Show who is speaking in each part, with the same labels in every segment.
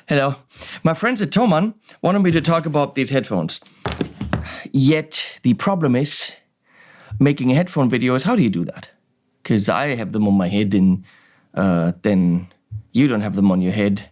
Speaker 1: Hello. My friends at Thomann wanted me to talk about these headphones. Yet the problem is, making a headphone video is, how do you do that? Because I have them on my head and then you don't have them on your head.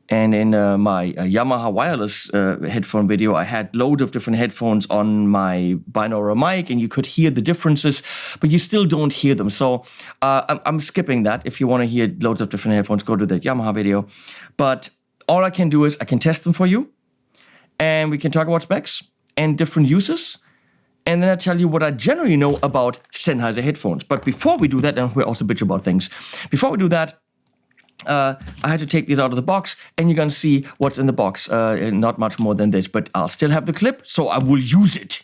Speaker 1: And in my Yamaha wireless headphone video, I had loads of different headphones on my binaural mic, and you could hear the differences, but you still don't hear them. So I'm skipping that. If you want to hear loads of different headphones, go to the Yamaha video. But all I can do is I can test them for you, and we can talk about specs and different uses. And then I tell you what I generally know about Sennheiser headphones. But before we do that, and we're also bitch about things. Before we do that, I had to take these out of the box, and you're going to see what's in the box. Not much more than this, but I'll still have the clip, so I will use it.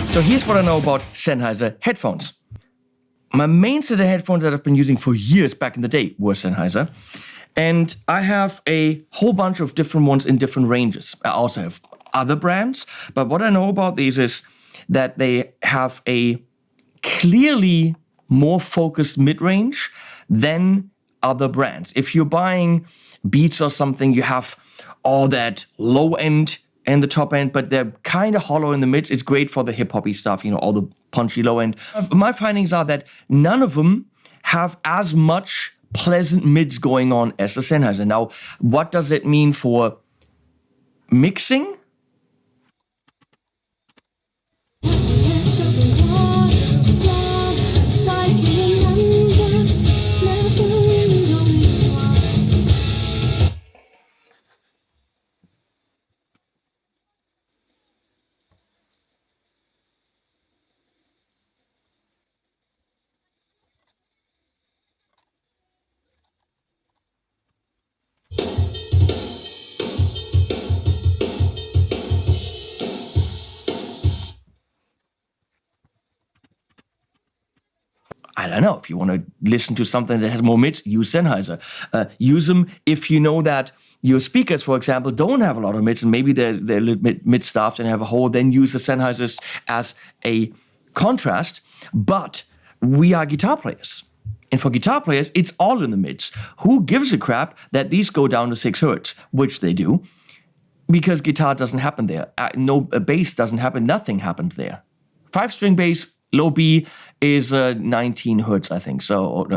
Speaker 1: So here's what I know about Sennheiser headphones. My main set of headphones that I've been using for years back in the day were Sennheiser. And I have a whole bunch of different ones in different ranges. I also have other brands. But what I know about these is that they have a clearly more focused mid-range than other brands. If you're buying Beats or something, you have all that low end and the top end, but they're kind of hollow in the mids. It's great for the hip-hoppy stuff, all the punchy low end. My findings are that none of them have as much pleasant mids going on as the Sennheiser. Now, what does it mean for mixing? I don't know, if you want to listen to something that has more mids, use Sennheiser. Use them if you know that your speakers, for example, don't have a lot of mids, and maybe they're a little bit mid-staffed and have a hole, then use the Sennheisers as a contrast. But we are guitar players. And for guitar players, it's all in the mids. Who gives a crap that these go down to 6 hertz, which they do, because guitar doesn't happen there. No bass doesn't happen, nothing happens there. 5-string bass, low B is 19 hertz, I think. So,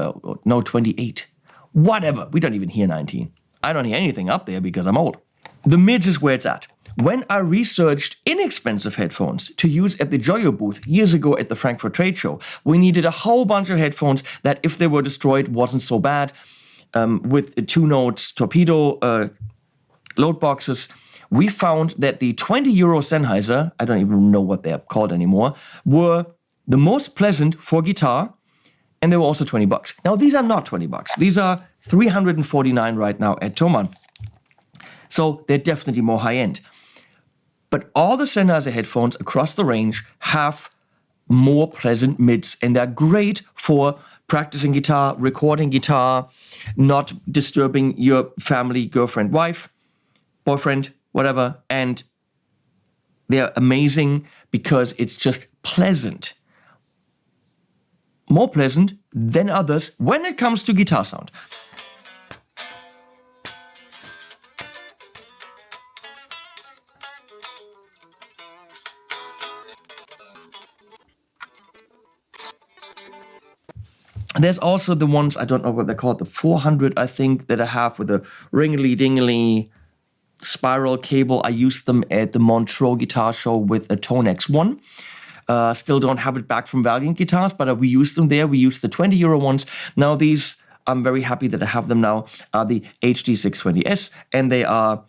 Speaker 1: no, 28. Whatever. We don't even hear 19. I don't hear anything up there because I'm old. The mids is where it's at. When I researched inexpensive headphones to use at the Joyo booth years ago at the Frankfurt Trade Show, we needed a whole bunch of headphones that, if they were destroyed, wasn't so bad. With 2 notes, torpedo load boxes, we found that the €20 Sennheiser, I don't even know what they're called anymore, were the most pleasant for guitar, and they were also $20. Now, these are not $20. These are $349 right now at Thomann. So they're definitely more high-end. But all the Sennheiser headphones across the range have more pleasant mids, and they're great for practicing guitar, recording guitar, not disturbing your family, girlfriend, wife, boyfriend, whatever. And they're amazing because it's just pleasant. More pleasant than others when it comes to guitar sound. There's also the ones, I don't know what they're called, the 400, I think, that I have with a ringly-dingly spiral cable. I used them at the Montreux Guitar Show with a Tone X1. Still don't have it back from Valiant guitars, but we use them there. We use the 20 euro ones. Now these, I'm very happy that I have them now, are the HD620S, and they are,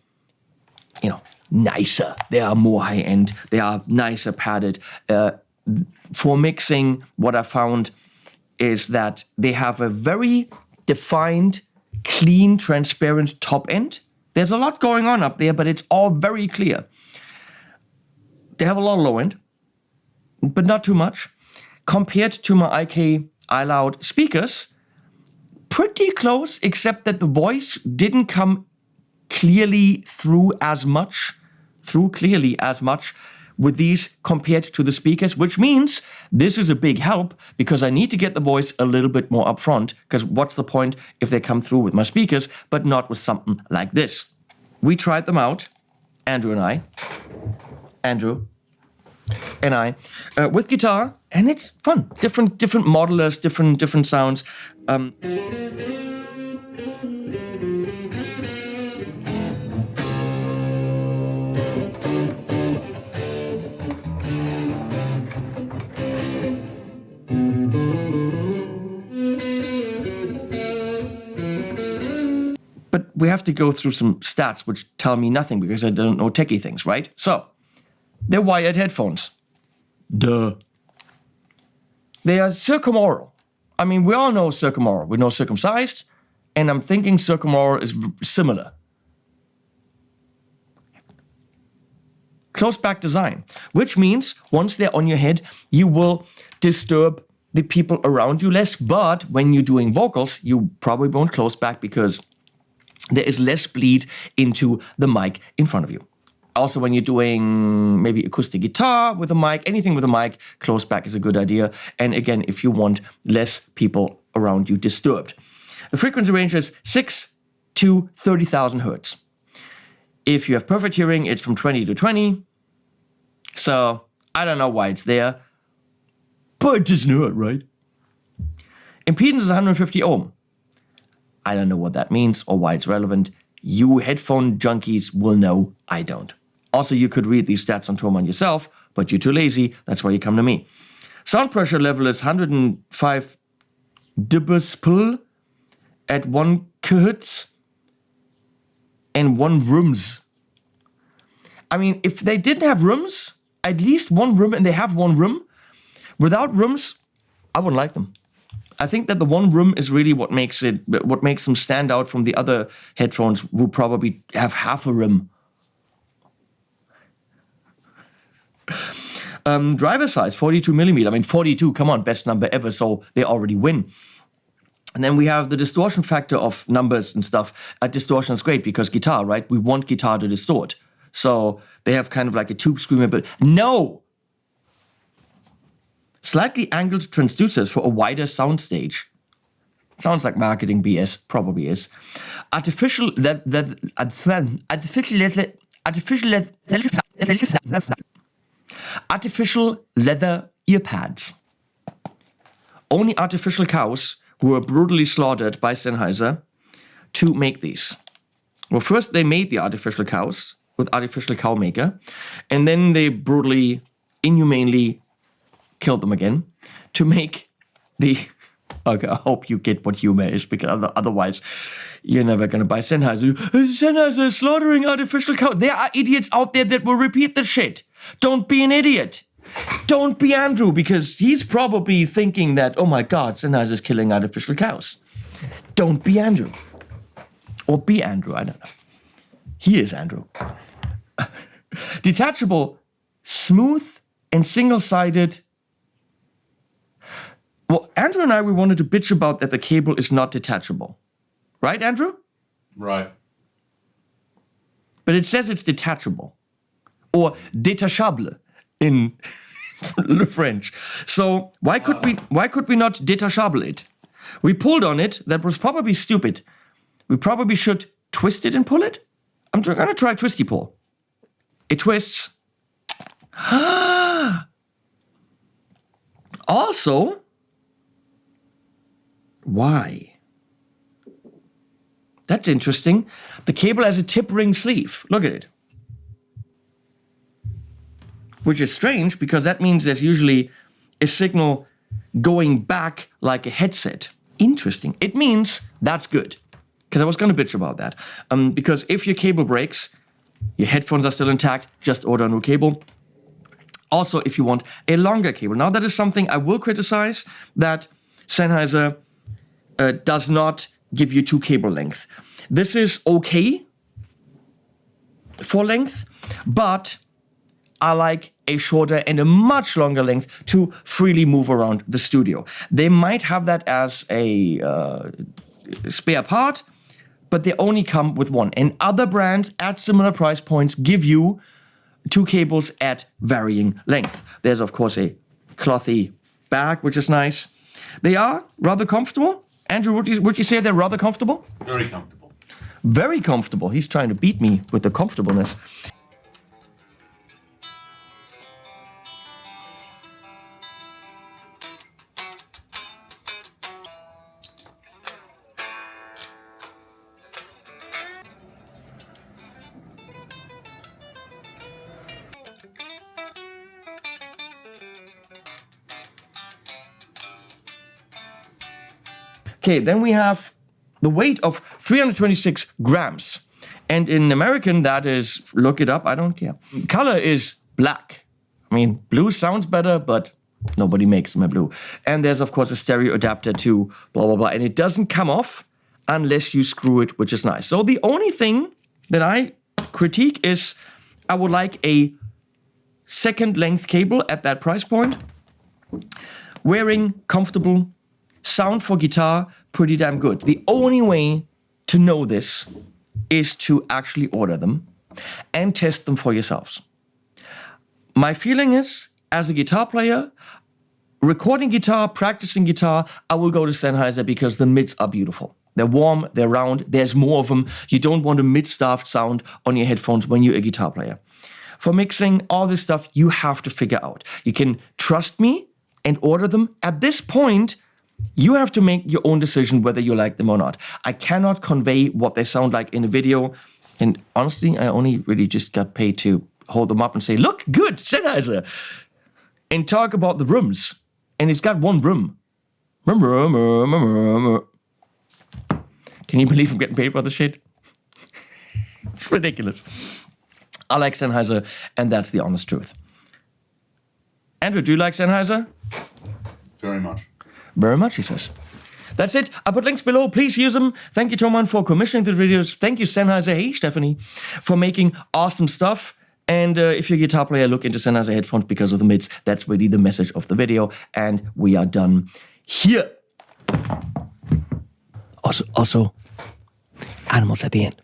Speaker 1: nicer. They are more high-end. They are nicer padded. For mixing, what I found is that they have a very defined, clean, transparent top end. There's a lot going on up there, but it's all very clear. They have a lot of low end, but not too much. Compared to my IK iLoud speakers, pretty close, except that the voice didn't come clearly through clearly as much with these compared to the speakers, which means this is a big help because I need to get the voice a little bit more upfront, because what's the point if they come through with my speakers, but not with something like this? We tried them out, Andrew and I, with guitar, and it's fun. Different modelers, different sounds. But we have to go through some stats which tell me nothing because I don't know techie things, right? So, they're wired headphones. Duh. They are circumaural. I mean, we all know circumaural. We know circumcised, and I'm thinking circumaural is similar. Close back design, which means once they're on your head, you will disturb the people around you less, but when you're doing vocals, you probably won't close back because there is less bleed into the mic in front of you. Also, when you're doing maybe acoustic guitar with a mic, anything with a mic, close back is a good idea. And again, if you want less people around you disturbed. The frequency range is 6 to 30,000 hertz. If you have perfect hearing, it's from 20 to 20. So, I don't know why it's there, but it doesn't hurt, right? Impedance is 150 ohm. I don't know what that means or why it's relevant. You headphone junkies will know, I don't. Also, you could read these stats on Thomann yourself, but you're too lazy, that's why you come to me. Sound pressure level is 105 dBs at 1 kHz and 1 rooms. I mean, if they didn't have rooms, at least 1 room, and they have 1 room, without rooms, I wouldn't like them. I think that the 1 room is really what makes them stand out from the other headphones who probably have half a rim. Driver size, 42 millimeter. I mean, 42, come on, best number ever, so they already win. And then we have the distortion factor of numbers and stuff. Distortion is great because guitar, right? We want guitar to distort. So they have kind of like a tube screamer, but no! Slightly angled transducers for a wider soundstage. Sounds like marketing BS, probably is. Artificial leather earpads. Only artificial cows were brutally slaughtered by Sennheiser to make these. Well, first they made the artificial cows with artificial cow maker, and then they brutally, inhumanely killed them again to make the... Okay, I hope you get what humor is, because otherwise you're never going to buy Sennheiser. Sennheiser is slaughtering artificial cows. There are idiots out there that will repeat the shit. Don't be an idiot. Don't be Andrew, because he's probably thinking that, oh my God, Sennheiser is killing artificial cows. Don't be Andrew. Or be Andrew, I don't know. He is Andrew. Detachable, smooth, and single-sided. Well, Andrew and I, we wanted to bitch about that the cable is not detachable. Right, Andrew?
Speaker 2: Right.
Speaker 1: But it says it's detachable. Or détachable in Le French. So why could we not détachable it? We pulled on it. That was probably stupid. We probably should twist it and pull it. I'm going to try twisty pull. It twists. Also, why? That's interesting. The cable has a tip ring sleeve. Look at it. which is strange because that means there's usually a signal going back like a headset. Interesting. It means that's good. Because I was going to bitch about that. Because if your cable breaks, your headphones are still intact, just order a new cable. Also, if you want a longer cable. Now, that is something I will criticize, that Sennheiser does not give you 2 cable length. This is okay for length, but I like a shorter and a much longer length to freely move around the studio. They might have that as a spare part, but they only come with one. And other brands at similar price points give you 2 cables at varying length. There's, of course, a clothy bag, which is nice. They are rather comfortable. Andrew, would you say they're rather comfortable?
Speaker 2: Very comfortable.
Speaker 1: Very comfortable. He's trying to beat me with the comfortableness. Okay, then we have the weight of 326 grams. And in American, that is, look it up, I don't care. Color is black. I mean, blue sounds better, but nobody makes my blue. And there's, of course, a stereo adapter to blah, blah, blah. And it doesn't come off unless you screw it, which is nice. So the only thing that I critique is I would like a second length cable at that price point. Wearing comfortable, sound for guitar, pretty damn good. The only way to know this is to actually order them and test them for yourselves. My feeling is, as a guitar player, recording guitar, practicing guitar, I will go to Sennheiser because the mids are beautiful. They're warm, they're round, there's more of them. You don't want a mid-staffed sound on your headphones when you're a guitar player. For mixing, all this stuff, you have to figure out. You can trust me and order them. At this point, you have to make your own decision whether you like them or not. I cannot convey what they sound like in a video. And honestly, I only really just got paid to hold them up and say, look, good, Sennheiser. And talk about the rooms. And it's got one room. Can you believe I'm getting paid for this shit? It's ridiculous. I like Sennheiser, and that's the honest truth. Andrew, do you like Sennheiser?
Speaker 2: Very much.
Speaker 1: Very much, he says. That's it. I put links below. Please use them. Thank you, Toman, for commissioning the videos. Thank you, Sennheiser. Hey, Stephanie, for making awesome stuff. And if you're a guitar player, look into Sennheiser headphones because of the mids. That's really the message of the video. And we are done here. Also, animals at the end.